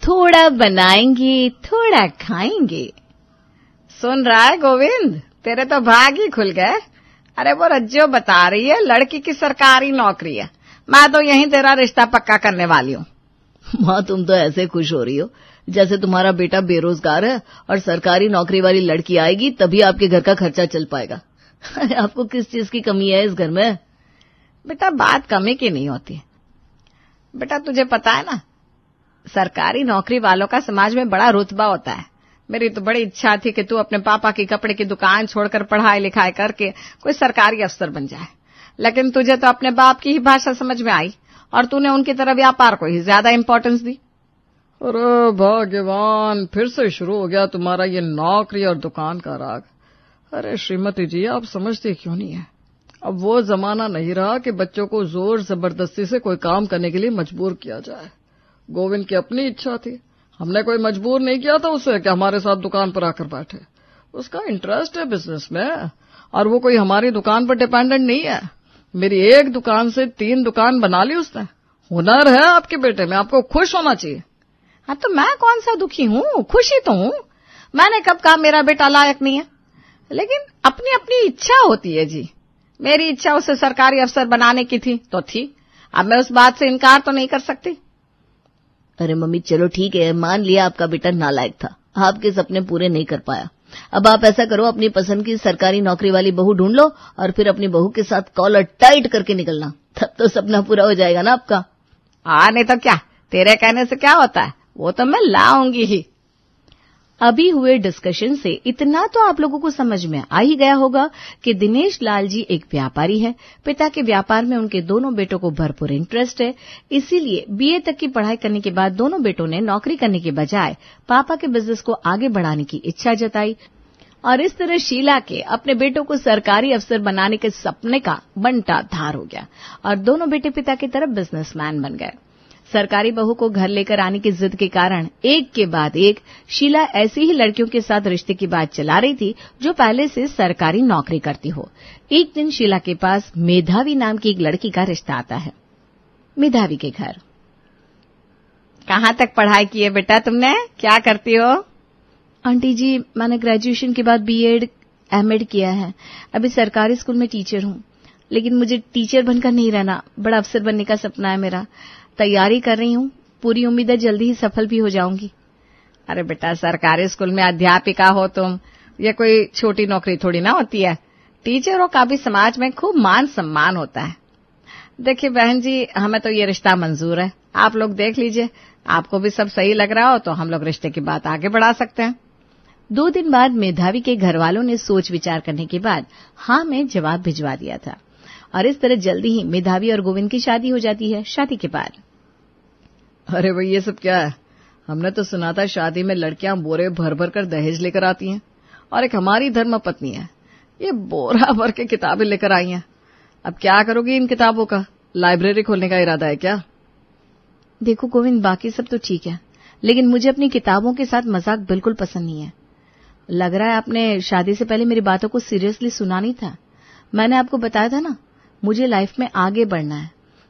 थोड़ा बनाएंगे थोड़ा खाएंगे। सुन रहा है गोविंद, तेरे तो भाग ही खुल गए। अरे वो रज्जो बता रही है लड़की की सरकारी नौकरी है, मैं तो यहीं तेरा रिश्ता पक्का करने वाली हूँ। माँ तुम तो ऐसे खुश हो रही हो जैसे तुम्हारा बेटा बेरोजगार है और सरकारी नौकरी वाली लड़की आएगी तभी आपके घर का खर्चा चल पाएगा। आपको किस चीज की कमी है इस घर में? बेटा बात कमी की नहीं होती। बेटा तुझे पता है ना, सरकारी नौकरी वालों का समाज में बड़ा रुतबा होता है। मेरी तो बड़ी इच्छा थी कि तू अपने पापा की कपड़े की दुकान छोड़कर पढ़ाई लिखाई करके कोई सरकारी अफसर बन जाए, लेकिन तुझे तो अपने बाप की ही भाषा समझ में आई और तूने उनकी तरह व्यापार को ही ज्यादा इंपॉर्टेंस दी। अरे भगवान, फिर से शुरू हो गया तुम्हारा ये नौकरी और दुकान का राग। अरे श्रीमती जी, आप समझते क्यों नहीं है? अब वो जमाना नहीं रहा कि बच्चों को जोर जबरदस्ती से कोई काम करने के लिए मजबूर किया जाए। गोविंद की अपनी इच्छा थी, हमने कोई मजबूर नहीं किया था उसे कि हमारे साथ दुकान पर आकर बैठे। उसका इंटरेस्ट है बिजनेस में और वो कोई हमारी दुकान पर डिपेंडेंट नहीं है। मेरी एक दुकान से 3 दुकान बना ली उसने। हुनर है आपके बेटे में, आपको खुश होना चाहिए। हाँ तो मैं कौन सा दुखी हूँ, खुशी तो हूँ। मैंने कब कहा मेरा बेटा लायक नहीं है, लेकिन अपनी अपनी इच्छा होती है जी। मेरी इच्छा उसे सरकारी अफसर बनाने की थी तो थी, अब मैं उस बात से इनकार तो नहीं कर सकती। अरे मम्मी चलो ठीक है, मान लिया आपका बेटा नालायक था, आपके सपने पूरे नहीं कर पाया। अब आप ऐसा करो, अपनी पसंद की सरकारी नौकरी वाली बहू ढूंढ लो और फिर अपनी बहू के साथ कॉलर टाइट करके निकलना, तब तो सपना पूरा हो जाएगा ना आपका। नहीं तो क्या, तेरे कहने से क्या होता है, वो तो मैं लाऊंगी ही। अभी हुए डिस्कशन से इतना तो आप लोगों को समझ में आ ही गया होगा कि दिनेश लाल जी एक व्यापारी है। पिता के व्यापार में उनके दोनों बेटों को भरपूर इंटरेस्ट है, इसीलिए बीए तक की पढ़ाई करने के बाद दोनों बेटों ने नौकरी करने के बजाय पापा के बिजनेस को आगे बढ़ाने की इच्छा जताई और इस तरह शीला के अपने बेटों को सरकारी अफसर बनाने के सपने का बंटा धार हो गया और दोनों बेटे पिता की तरफ बिजनेसमैन बन गए। सरकारी बहू को घर लेकर आने की जिद के कारण एक के बाद एक शीला ऐसी ही लड़कियों के साथ रिश्ते की बात चला रही थी जो पहले से सरकारी नौकरी करती हो। एक दिन शीला के पास मेधावी नाम की एक लड़की का रिश्ता आता है। मेधावी के घर। कहाँ तक पढ़ाई की है बेटा तुमने, क्या करती हो? आंटी जी मैंने ग्रेजुएशन के बाद बीएड एमएड किया है, अभी सरकारी स्कूल में टीचर हूँ, लेकिन मुझे टीचर बनकर नहीं रहना, बड़ा अफसर बनने का सपना है मेरा। तैयारी कर रही हूँ, पूरी उम्मीद है जल्दी ही सफल भी हो जाऊंगी। अरे बेटा सरकारी स्कूल में अध्यापिका हो तुम, ये कोई छोटी नौकरी थोड़ी ना होती है। टीचरों का भी समाज में खूब मान सम्मान होता है। देखिए बहन जी, हमें तो ये रिश्ता मंजूर है, आप लोग देख लीजिए, आपको भी सब सही लग रहा हो तो हम लोग रिश्ते की बात आगे बढ़ा सकते हैं। 2 दिन बाद मेधावी के घर वालों ने सोच विचार करने के बाद हाँ में जवाब भिजवा दिया था और इस तरह जल्दी ही मेधावी और गोविंद की शादी हो जाती है। शादी के बाद अरे भाई ये सब क्या है? हमने तो सुना था शादी में लड़कियां बोरे भर भर कर दहेज लेकर आती हैं और एक हमारी धर्म पत्नी है, ये बोरा भर के किताबें लेकर आई हैं। अब क्या करोगी इन किताबों का? लाइब्रेरी खोलने का इरादा है क्या? देखो गोविंद, बाकी सब तो ठीक है, लेकिन मुझे अपनी किताबों के साथ मजाक बिल्कुल पसंद नहीं है। लग रहा है आपने शादी से पहले मेरी बातों को सीरियसली सुना नहीं था। मैंने आपको बताया था ना, मुझे लाइफ में आगे बढ़ना है,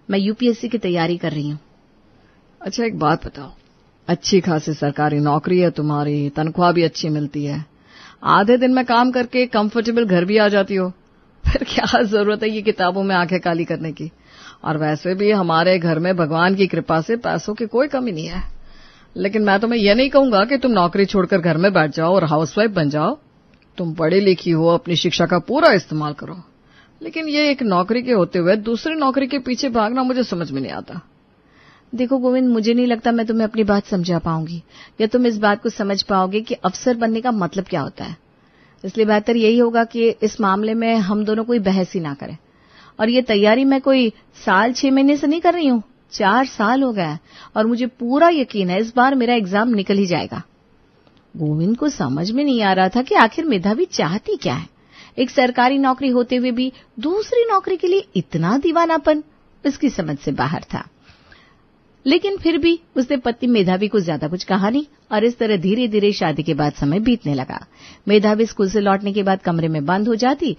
मैं यूपीएससी की तैयारी कर रही हूँ। अच्छा एक बात बताओ, अच्छी खासी सरकारी नौकरी है तुम्हारी, तनख्वाह भी अच्छी मिलती है, आधे दिन में काम करके कंफर्टेबल घर भी आ जाती हो, फिर क्या जरूरत है ये किताबों में आंखें काली करने की? और वैसे भी हमारे घर में भगवान की कृपा से पैसों की कोई कमी नहीं है। लेकिन मैं तुम्हें यह नहीं कहूंगा कि तुम नौकरी छोड़कर घर में बैठ जाओ और हाउसवाइफ बन जाओ। तुम पढ़ी लिखी हो, अपनी शिक्षा का पूरा इस्तेमाल करो, लेकिन ये एक नौकरी के होते हुए दूसरी नौकरी के पीछे भागना मुझे समझ में नहीं आता। देखो गोविंद, मुझे नहीं लगता मैं तुम्हें अपनी बात समझा पाऊंगी या तुम इस बात को समझ पाओगे कि अफसर बनने का मतलब क्या होता है। इसलिए बेहतर यही होगा कि इस मामले में हम दोनों कोई बहस ही ना करें। और ये तैयारी मैं कोई 6 महीने से नहीं कर रही हूँ, 4 साल हो गया और मुझे पूरा यकीन है इस बार मेरा एग्जाम निकल ही जाएगा। गोविंद को समझ में नहीं आ रहा था कि आखिर मेधावी चाहती क्या है। एक सरकारी नौकरी होते हुए भी दूसरी नौकरी के लिए इतना दीवानापन उसकी समझ से बाहर था। लेकिन फिर भी उसने पत्नी मेधावी को ज्यादा कुछ कहा नहीं और इस तरह धीरे धीरे शादी के बाद समय बीतने लगा। मेधावी स्कूल से लौटने के बाद कमरे में बंद हो जाती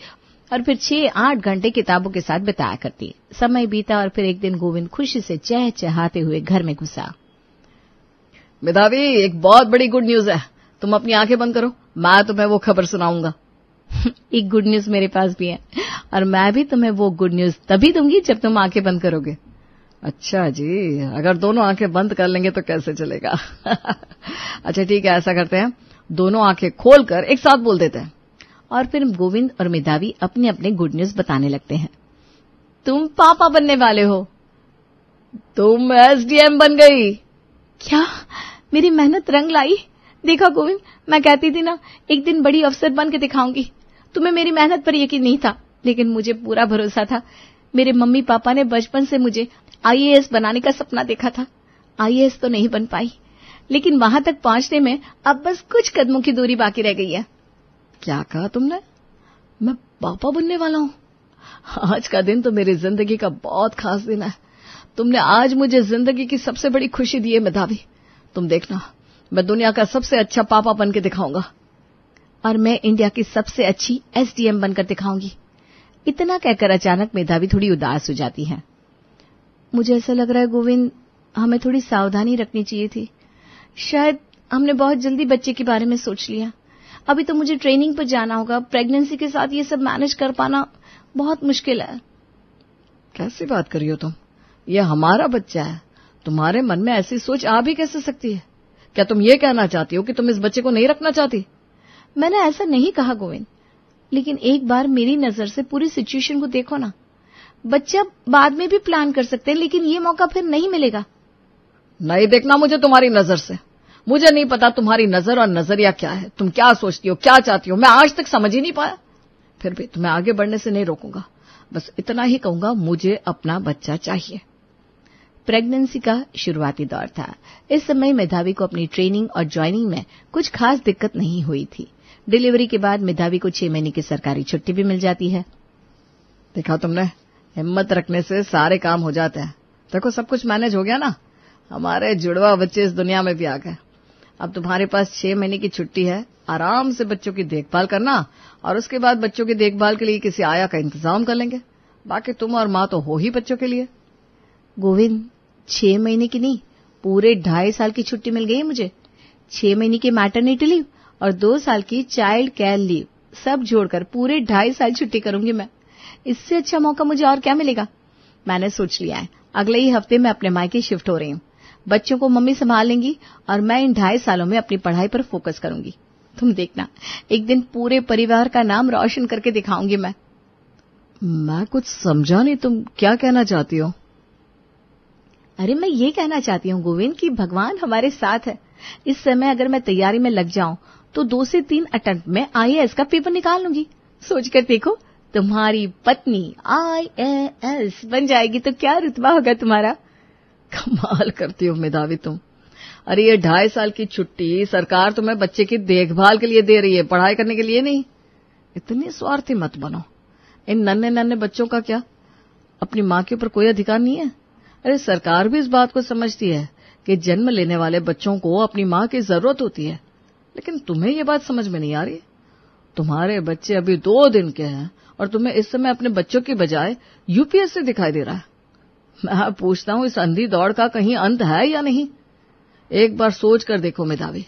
और फिर 6-8 घंटे किताबों के साथ बिताया करती। समय बीता और फिर एक दिन गोविंद खुशी से चहचहाते हुए घर में घुसा। मेधावी, एक बहुत बड़ी गुड न्यूज है, तुम अपनी आंखें बंद करो, मैं तुम्हें वो खबर सुनाऊंगा। एक गुड न्यूज मेरे पास भी है, और मैं भी तुम्हें वो गुड न्यूज तभी दूंगी जब तुम आंखें बंद करोगे। अच्छा जी, अगर दोनों आंखें बंद कर लेंगे तो कैसे चलेगा? अच्छा ठीक है, ऐसा करते हैं, दोनों आंखें खोलकर एक साथ बोल देते हैं। और फिर गोविंद और मेधावी अपने अपने गुड न्यूज बताने लगते हैं। तुम पापा बनने वाले हो। तुम एसडीएम बन गई। क्या? मेरी मेहनत रंग लाई? देखा गोविंद, मैं कहती थी ना, एक दिन बड़ी अफसर बन के दिखाऊंगी। तुम्हें मेरी मेहनत पर यकीन नहीं था, लेकिन मुझे पूरा भरोसा था। मेरे मम्मी पापा ने बचपन से मुझे आईएएस बनाने का सपना देखा था। आईएएस तो नहीं बन पाई, लेकिन वहां तक पहुंचने में अब बस कुछ कदमों की दूरी बाकी रह गई है। क्या कहा तुमने? मैं पापा बनने वाला हूं? आज का दिन तो मेरी जिंदगी का बहुत खास दिन है। तुमने आज मुझे जिंदगी की सबसे बड़ी खुशी दी है मेधावी। तुम देखना, मैं दुनिया का सबसे अच्छा पापा बन के दिखाऊंगा। और मैं इंडिया की सबसे अच्छी एसडीएम बनकर दिखाऊंगी। इतना कहकर अचानक मेधावी थोड़ी उदास हो जाती है। मुझे ऐसा लग रहा है गोविंद, हमें थोड़ी सावधानी रखनी चाहिए थी। शायद हमने बहुत जल्दी बच्चे के बारे में सोच लिया। अभी तो मुझे ट्रेनिंग पर जाना होगा। प्रेगनेंसी के साथ ये सब मैनेज कर पाना बहुत मुश्किल है। कैसी बात कर रही हो तुम? ये हमारा बच्चा है, तुम्हारे मन में ऐसी सोच आ भी कैसे सकती है? क्या तुम ये कहना चाहती हो कि तुम इस बच्चे को नहीं रखना चाहती? मैंने ऐसा नहीं कहा गोविंद, लेकिन एक बार मेरी नजर से पूरी सिचुएशन को देखो ना। बच्चा बाद में भी प्लान कर सकते हैं, लेकिन ये मौका फिर नहीं मिलेगा। नहीं देखना मुझे तुम्हारी नजर से। मुझे नहीं पता तुम्हारी नजर और नजरिया क्या है, तुम क्या सोचती हो, क्या चाहती हो, मैं आज तक समझ ही नहीं पाया। फिर भी तुम्हें आगे बढ़ने से नहीं रोकूंगा, बस इतना ही कहूंगा, मुझे अपना बच्चा चाहिए। प्रेगनेंसी का शुरुआती दौर था। इस समय मेधावी को अपनी ट्रेनिंग और ज्वाइनिंग में कुछ खास दिक्कत नहीं हुई थी। डिलीवरी के बाद मेधावी को 6 महीने की सरकारी छुट्टी भी मिल जाती है। देखा तुमने, हिम्मत रखने से सारे काम हो जाते हैं। देखो सब कुछ मैनेज हो गया ना, हमारे जुड़वा बच्चे इस दुनिया में भी आ गए। अब तुम्हारे पास 6 महीने की छुट्टी है, आराम से बच्चों की देखभाल करना, और उसके बाद बच्चों की देखभाल के लिए किसी आया का इंतजाम कर लेंगे। बाकी तुम और माँ तो हो ही बच्चों के लिए। गोविंद, 6 महीने की नहीं, पूरे 2.5 साल की छुट्टी मिल गई है मुझे। 6 महीने की मैटरनिटी लीव और 2 साल की चाइल्ड केयर लीव, सब जोड़कर पूरे 2.5 साल छुट्टी करूंगी मैं। इससे अच्छा मौका मुझे और क्या मिलेगा? मैंने सोच लिया है, अगले ही हफ्ते मैं अपने मायके शिफ्ट हो रही हूँ। बच्चों को मम्मी संभाल लेंगी और मैं इन 2.5 सालों में अपनी पढ़ाई पर फोकस करूंगी। तुम देखना, एक दिन पूरे परिवार का नाम रोशन करके दिखाऊंगी मैं कुछ समझा नहीं, तुम क्या कहना चाहती हो? अरे मैं ये कहना चाहती हूँ गोविंद कि भगवान हमारे साथ है। इस समय अगर मैं तैयारी में लग जाऊं तो 2 से 3 अटेम्प्ट में आईएएस का पेपर निकाल लूंगी। सोचकर देखो, तुम्हारी पत्नी आईएएस बन जाएगी तो क्या रुतबा होगा तुम्हारा। कमाल करती हो मेधावी तुम। अरे ये 2.5 साल की छुट्टी सरकार तुम्हें बच्चे की देखभाल के लिए दे रही है, पढ़ाई करने के लिए नहीं। इतनी स्वार्थी मत बनो। इन नन्हे नन्हे बच्चों का क्या अपनी माँ के ऊपर कोई अधिकार नहीं है? अरे सरकार भी इस बात को समझती है कि जन्म लेने वाले बच्चों को अपनी माँ की जरूरत होती है, लेकिन तुम्हें ये बात समझ में नहीं आ रही। तुम्हारे बच्चे अभी 2 दिन के हैं और तुम्हें इस समय अपने बच्चों की बजाय यूपीएससी दिखाई दे रहा है। मैं पूछता हूँ, इस अंधी दौड़ का कहीं अंत है या नहीं? एक बार सोच कर देखो मेधावी,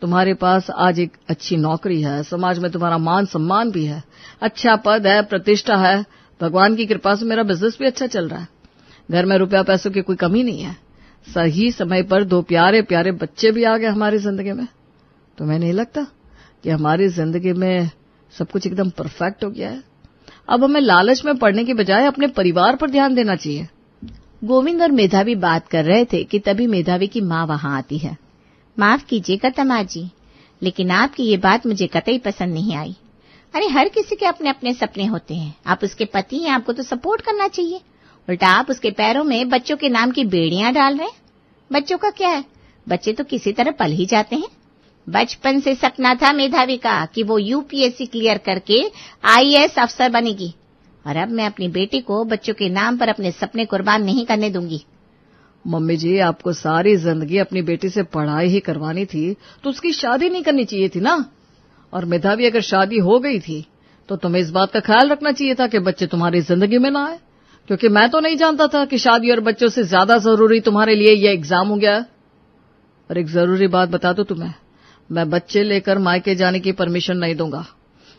तुम्हारे पास आज एक अच्छी नौकरी है, समाज में तुम्हारा मान सम्मान भी है, अच्छा पद है, प्रतिष्ठा है, भगवान की कृपा से मेरा बिजनेस भी अच्छा चल रहा है, घर में रुपया पैसों की कोई कमी नहीं है, सही समय पर 2 प्यारे प्यारे बच्चे भी आ गए हमारी जिंदगी में। तुम्हें नहीं लगता कि हमारी जिंदगी में सब कुछ एकदम परफेक्ट हो गया है? अब हमें लालच में पड़ने की बजाय अपने परिवार पर ध्यान देना चाहिए। गोविंद और मेधावी बात कर रहे थे कि तभी मेधावी की माँ वहां आती है। माफ कीजिएगा तमा जी, लेकिन आपकी ये बात मुझे कतई पसंद नहीं आई। अरे हर किसी के अपने अपने सपने होते हैं, आप उसके पति हैं, आपको तो सपोर्ट करना चाहिए। उल्टा आप उसके पैरों में बच्चों के नाम की बेड़ियां डाल रहे हैं। बच्चों का क्या है, बच्चे तो किसी तरह पल ही जाते हैं। बचपन से सपना था मेधावी का कि वो यूपीएससी क्लियर करके आईएएस अफसर बनेगी, और अब मैं अपनी बेटी को बच्चों के नाम पर अपने सपने कुर्बान नहीं करने दूंगी। मम्मी जी, आपको सारी जिंदगी अपनी बेटी से पढ़ाई ही करवानी थी तो उसकी शादी नहीं करनी चाहिए थी ना। और मेधावी, अगर शादी हो गई थी तो तुम्हें इस बात का ख्याल रखना चाहिए था कि बच्चे तुम्हारी जिंदगी में ना आए, क्योंकि मैं तो नहीं जानता था कि शादी और बच्चों से ज्यादा जरूरी तुम्हारे लिए ये एग्जाम हो गया। और एक जरूरी बात बता दूं तुम्हें, मैं बच्चे लेकर मायके जाने की परमिशन नहीं दूंगा।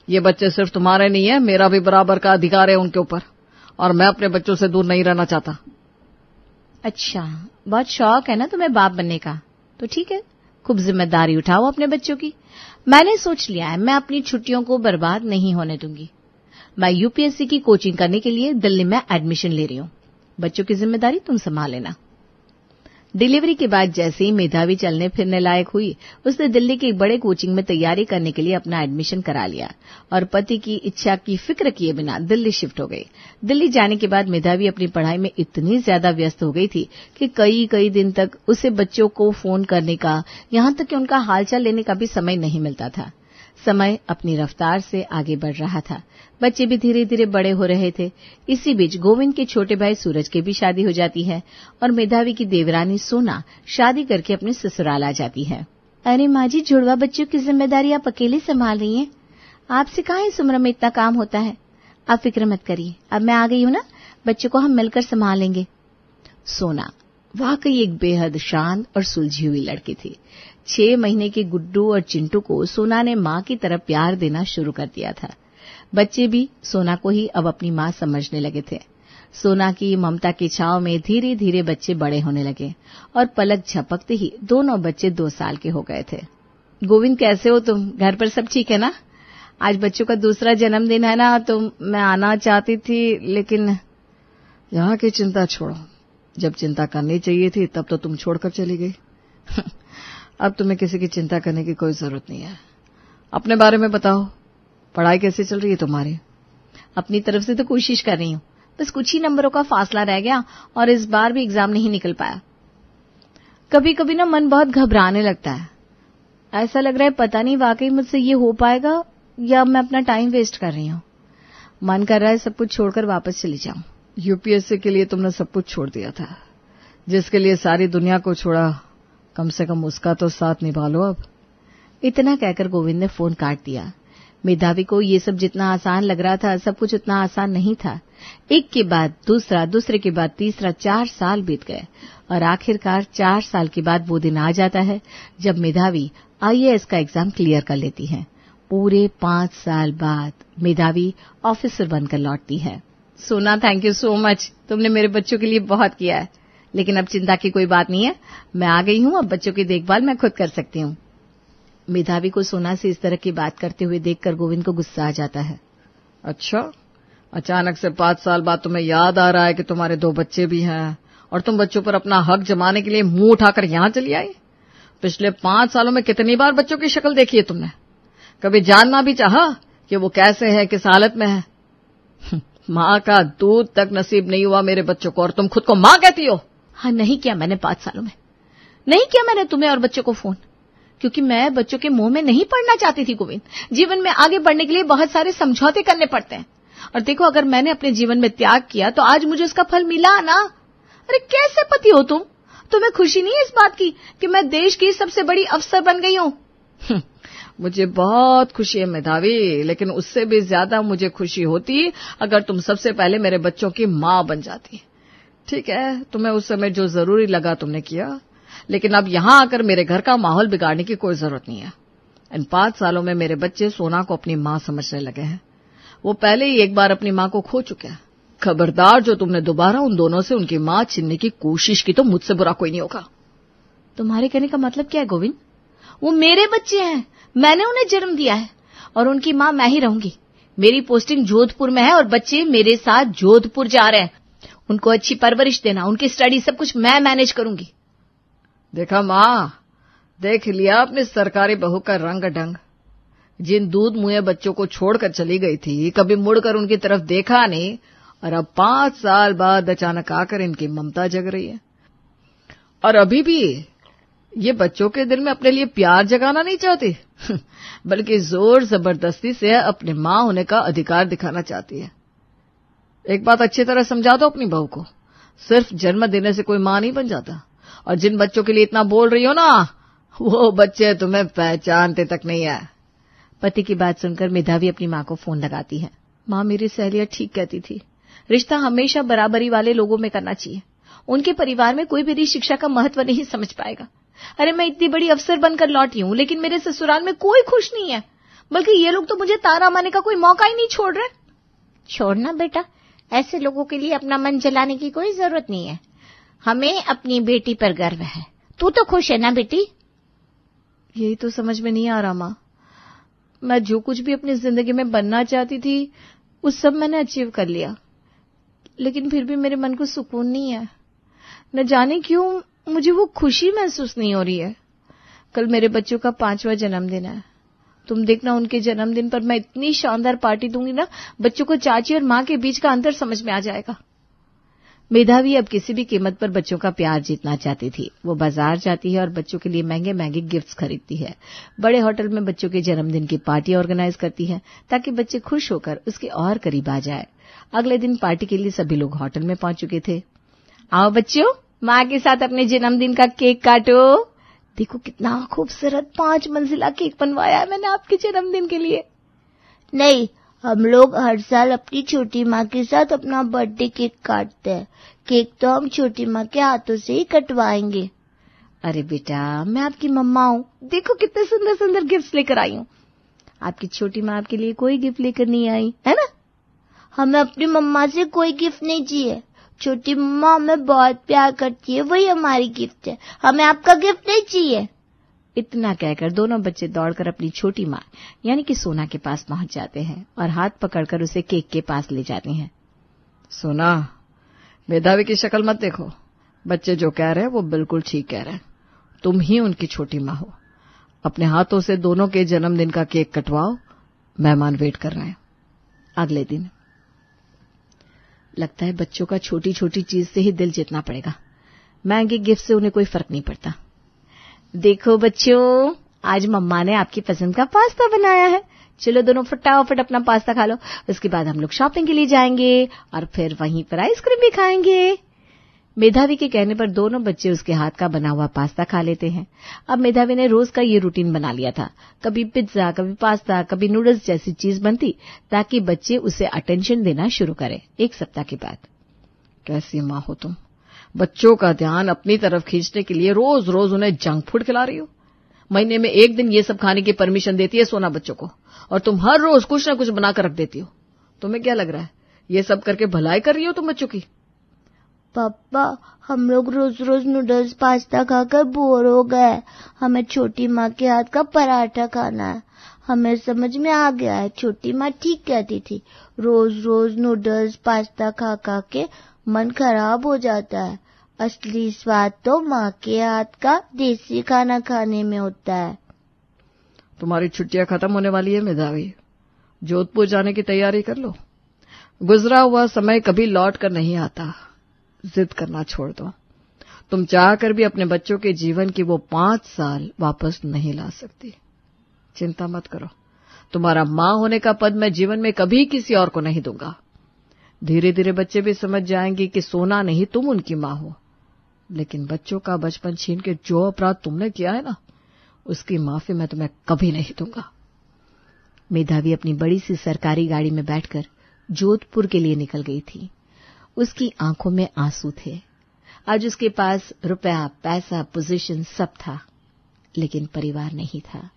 ये बच्चे सिर्फ तुम्हारे नहीं है, मेरा भी बराबर का अधिकार है उनके ऊपर, और मैं अपने बच्चों से दूर नहीं रहना चाहता। अच्छा, बहुत शौक है ना तुम्हें बाप बनने का, तो ठीक है, खूब जिम्मेदारी उठाओ अपने बच्चों की। मैंने सोच लिया है, मैं अपनी छुट्टियों को बर्बाद नहीं होने दूंगी। मैं यूपीएससी की कोचिंग करने के लिए दिल्ली में एडमिशन ले रही हूँ। बच्चों की जिम्मेदारी तुम संभाल लेना। डिलीवरी के बाद जैसे ही मेधावी चलने फिरने लायक हुई, उसने दिल्ली के एक बड़े कोचिंग में तैयारी करने के लिए अपना एडमिशन करा लिया और पति की इच्छा की फिक्र किए बिना दिल्ली शिफ्ट हो गई। दिल्ली जाने के बाद मेधावी अपनी पढ़ाई में इतनी ज्यादा व्यस्त हो गई थी कि कई दिन तक उसे बच्चों को फोन करने का, यहां तक कि उनका हालचाल लेने का भी समय नहीं मिलता था। समय अपनी रफ्तार से आगे बढ़ रहा था। बच्चे भी धीरे धीरे बड़े हो रहे थे। इसी बीच गोविंद के छोटे भाई सूरज की भी शादी हो जाती है और मेधावी की देवरानी सोना शादी करके अपने ससुराल आ जाती है। अरे माँ जी, जुड़वा बच्चों की जिम्मेदारी आप अकेले संभाल रही हैं। आपसे कहाँ इस उम्र में इतना काम होता है। आप फिक्र मत करिए, अब मैं आ गई हूँ ना, बच्चों को हम मिलकर संभालेंगे। सोना वाकई एक बेहद शांत और सुलझी हुई लड़की थी। 6 महीने के गुड्डू और चिंटू को सोना ने माँ की तरह प्यार देना शुरू कर दिया था। बच्चे भी सोना को ही अब अपनी माँ समझने लगे थे। सोना की ममता की छाव में धीरे धीरे बच्चे बड़े होने लगे और पलक झपकते ही दोनों बच्चे 2 साल के हो गए थे। गोविंद, कैसे हो तुम? घर पर सब ठीक है ना? आज बच्चों का दूसरा जन्मदिन है ना, तो मैं आना चाहती थी, लेकिन यहाँ की चिंता छोड़ो। जब चिंता करनी चाहिए थी तब तो तुम छोड़कर चली गई। अब तुम्हें किसी की चिंता करने की कोई जरूरत नहीं है। अपने बारे में बताओ, पढ़ाई कैसी चल रही है तुम्हारी? अपनी तरफ से तो कोशिश कर रही हूँ, बस कुछ ही नंबरों का फासला रह गया और इस बार भी एग्जाम नहीं निकल पाया। कभी कभी ना मन बहुत घबराने लगता है। ऐसा लग रहा है पता नहीं वाकई मुझसे ये हो पाएगा या मैं अपना टाइम वेस्ट कर रही हूँ। मन कर रहा है सब कुछ छोड़कर वापस चली जाऊं। यूपीएससी के लिए तुमने सब कुछ छोड़ दिया था, जिसके लिए सारी दुनिया को छोड़ा, कम से कम उसका तो साथ निभा लो अब। इतना कहकर गोविंद ने फोन काट दिया। मेधावी को ये सब जितना आसान लग रहा था, सब कुछ उतना आसान नहीं था। एक के बाद दूसरा, दूसरे के बाद तीसरा, 4 साल बीत गए और आखिरकार 4 साल के बाद वो दिन आ जाता है जब मेधावी आईएएस का एग्जाम क्लियर कर लेती है। पूरे 5 साल बाद मेधावी ऑफिसर बनकर लौटती है। सोना, थैंक यू सो मच, तुमने मेरे बच्चों के लिए बहुत किया है, लेकिन अब चिंता की कोई बात नहीं है। मैं आ गई हूँ, अब बच्चों की देखभाल मैं खुद कर सकती हूँ। मेधावी को सोना से इस तरह की बात करते हुए देखकर गोविंद को गुस्सा आ जाता है। अच्छा, अचानक से 5 साल बाद तुम्हें याद आ रहा है कि तुम्हारे 2 बच्चे भी हैं और तुम बच्चों पर अपना हक जमाने के लिए मुंह उठाकर यहां चली आई? पिछले 5 सालों में कितनी बार बच्चों की शक्ल देखी है तुमने? कभी जानना भी चाहा कि वो कैसे है, किस हालत में है? माँ का दूध तक नसीब नहीं हुआ मेरे बच्चों को और तुम खुद को माँ कहती हो? हाँ, नहीं किया मैंने 5 सालों में, नहीं किया मैंने तुम्हें और बच्चों को फोन, क्योंकि मैं बच्चों के मुंह में नहीं पड़ना चाहती थी। गोविंद, जीवन में आगे बढ़ने के लिए बहुत सारे समझौते करने पड़ते हैं और देखो, अगर मैंने अपने जीवन में त्याग किया तो आज मुझे उसका फल मिला ना। अरे कैसे पति हो तुम? तुम्हें खुशी नहीं है इस बात की कि मैं देश की सबसे बड़ी अफसर बन गई हूँ? मुझे बहुत खुशी है मेधावी, लेकिन उससे भी ज्यादा मुझे खुशी होती अगर तुम सबसे पहले मेरे बच्चों की माँ बन जाती। ठीक है, तुम्हें उस समय जो जरूरी लगा तुमने किया, लेकिन अब यहां आकर मेरे घर का माहौल बिगाड़ने की कोई जरूरत नहीं है। इन 5 सालों में मेरे बच्चे सोना को अपनी माँ समझने लगे हैं। वो पहले ही एक बार अपनी माँ को खो चुके हैं। खबरदार, जो तुमने दोबारा उन दोनों से उनकी माँ छीनने की कोशिश की तो मुझसे बुरा कोई नहीं होगा। तुम्हारे कहने का मतलब क्या है गोविंद? वो मेरे बच्चे हैं, मैंने उन्हें जन्म दिया है और उनकी माँ मैं ही रहूंगी। मेरी पोस्टिंग जोधपुर में है और बच्चे मेरे साथ जोधपुर जा रहे हैं। उनको अच्छी परवरिश देना, उनकी स्टडी, सब कुछ मैं मैनेज करूंगी। देखा माँ, देख लिया अपनी सरकारी बहू का रंग ढंग। जिन दूध मुँहे बच्चों को छोड़कर चली गई थी, कभी मुड़कर उनकी तरफ देखा नहीं और अब 5 साल बाद अचानक आकर इनकी ममता जग रही है। और अभी भी ये बच्चों के दिल में अपने लिए प्यार जगाना नहीं चाहती बल्कि जोर जबरदस्ती से अपने माँ होने का अधिकार दिखाना चाहती है। एक बात अच्छी तरह समझा दो अपनी बहू को, सिर्फ जन्म देने से कोई माँ नहीं बन जाता। और जिन बच्चों के लिए इतना बोल रही हो ना, वो बच्चे तुम्हें पहचानते तक नहीं है। पति की बात सुनकर मेधावी अपनी माँ को फोन लगाती है। माँ, मेरी सहेलियां ठीक कहती थी, रिश्ता हमेशा बराबरी वाले लोगों में करना चाहिए। उनके परिवार में कोई भी शिक्षा का महत्व नहीं समझ पाएगा। अरे मैं इतनी बड़ी अफसर बनकर लौटी हूं, लेकिन मेरे ससुराल में कोई खुश नहीं है, बल्कि ये लोग तो मुझे ताना मारने का कोई मौका ही नहीं छोड़ रहे। छोड़ना बेटा, ऐसे लोगों के लिए अपना मन जलाने की कोई जरूरत नहीं है। हमें अपनी बेटी पर गर्व है। तू तो खुश है ना बेटी? यही तो समझ में नहीं आ रहा माँ। मैं जो कुछ भी अपनी जिंदगी में बनना चाहती थी वो सब मैंने अचीव कर लिया, लेकिन फिर भी मेरे मन को सुकून नहीं है। न जाने क्यों मुझे वो खुशी महसूस नहीं हो रही है। कल मेरे बच्चों का 5वां जन्मदिन है। तुम देखना, उनके जन्मदिन पर मैं इतनी शानदार पार्टी दूंगी ना, बच्चों को चाची और माँ के बीच का अंतर समझ में आ जाएगा। मेधावी अब किसी भी कीमत पर बच्चों का प्यार जीतना चाहती थी। वो बाजार जाती है और बच्चों के लिए महंगे महंगे गिफ्ट्स खरीदती है। बड़े होटल में बच्चों के जन्मदिन की पार्टी ऑर्गेनाइज करती है ताकि बच्चे खुश होकर उसके और करीब आ जाए। अगले दिन पार्टी के लिए सभी लोग होटल में पहुंच चुके थे। आओ बच्चों, माँ के साथ अपने जन्मदिन का केक काटो। देखो कितना खूबसूरत 5 मंजिला केक बनवाया है मैंने आपके जन्मदिन के लिए। नहीं, हम लोग हर साल अपनी छोटी माँ के साथ अपना बर्थडे केक काटते हैं। केक तो हम छोटी माँ के हाथों से ही कटवाएंगे। अरे बेटा, मैं आपकी मम्मा हूँ। देखो कितने सुंदर सुंदर गिफ्ट्स लेकर आई हूँ। आपकी छोटी माँ आपके लिए कोई गिफ्ट लेकर नहीं आई है ना? हमें अपनी मम्मा से कोई गिफ्ट नहीं चाहिए। छोटी मम्मा हमें बहुत प्यार करती है, वही हमारी गिफ्ट है। हमें आपका गिफ्ट नहीं चाहिए। इतना कहकर दोनों बच्चे दौड़कर अपनी छोटी माँ यानी कि सोना के पास पहुंच जाते हैं और हाथ पकड़कर उसे केक के पास ले जाते हैं। सोना, मेधावी की शक्ल मत देखो। बच्चे जो कह रहे हैं वो बिल्कुल ठीक कह रहे हैं। तुम ही उनकी छोटी माँ हो। अपने हाथों से दोनों के जन्मदिन का केक कटवाओ, मेहमान वेट कर रहे हैं। अगले दिन लगता है बच्चों का छोटी छोटी चीज से ही दिल जीतना पड़ेगा। महंगे गिफ्ट से उन्हें कोई फर्क नहीं पड़ता। देखो बच्चों, आज मम्मा ने आपकी पसंद का पास्ता बनाया है। चलो दोनों फटाफट अपना पास्ता खा लो, उसके बाद हम लोग शॉपिंग के लिए जाएंगे और फिर वहीं पर आइसक्रीम भी खाएंगे। मेधावी के कहने पर दोनों बच्चे उसके हाथ का बना हुआ पास्ता खा लेते हैं। अब मेधावी ने रोज का ये रूटीन बना लिया था। कभी पिज्जा, कभी पास्ता, कभी नूडल्स जैसी चीज बनती ताकि बच्चे उसे अटेंशन देना शुरू करें। 1 सप्ताह के बाद, कैसी माँ हो तुम? बच्चों का ध्यान अपनी तरफ खींचने के लिए रोज रोज उन्हें जंक फूड खिला रही हो। महीने में 1 दिन ये सब खाने की परमिशन देती है सोना बच्चों को, और तुम हर रोज कुछ न कुछ बनाकर रख देती हो। तुम्हें क्या लग रहा है ये सब करके भलाई कर रही हो तुम बच्चों की? पापा, हम लोग रोज रोज नूडल्स पास्ता खाकर बोर हो गए। हमें छोटी माँ के हाथ का पराठा खाना है। हमें समझ में आ गया है, छोटी माँ ठीक कहती थी। रोज रोज नूडल्स पास्ता खा खा के मन खराब हो जाता है। असली स्वाद तो माँ के हाथ का देसी खाना खाने में होता है। तुम्हारी छुट्टियां खत्म होने वाली है मेधावी। जोधपुर जाने की तैयारी कर लो। गुजरा हुआ समय कभी लौट कर नहीं आता। जिद करना छोड़ दो। तुम चाहकर भी अपने बच्चों के जीवन की वो 5 साल वापस नहीं ला सकती। चिंता मत करो, तुम्हारा माँ होने का पद मैं जीवन में कभी किसी और को नहीं दूंगा। धीरे धीरे बच्चे भी समझ जाएंगे कि सोना नहीं तुम उनकी माँ हो। लेकिन बच्चों का बचपन छीन के जो अपराध तुमने किया है ना, उसकी माफी मैं तुम्हें कभी नहीं दूंगा। मेधावी अपनी बड़ी सी सरकारी गाड़ी में बैठकर जोधपुर के लिए निकल गई थी। उसकी आंखों में आंसू थे। आज उसके पास रुपया, पैसा, पोजीशन सब था, लेकिन परिवार नहीं था।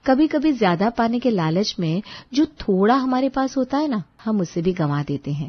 कभी कभी ज्यादा पाने के लालच में जो थोड़ा हमारे पास होता है ना, हम उसे भी गंवा देते हैं।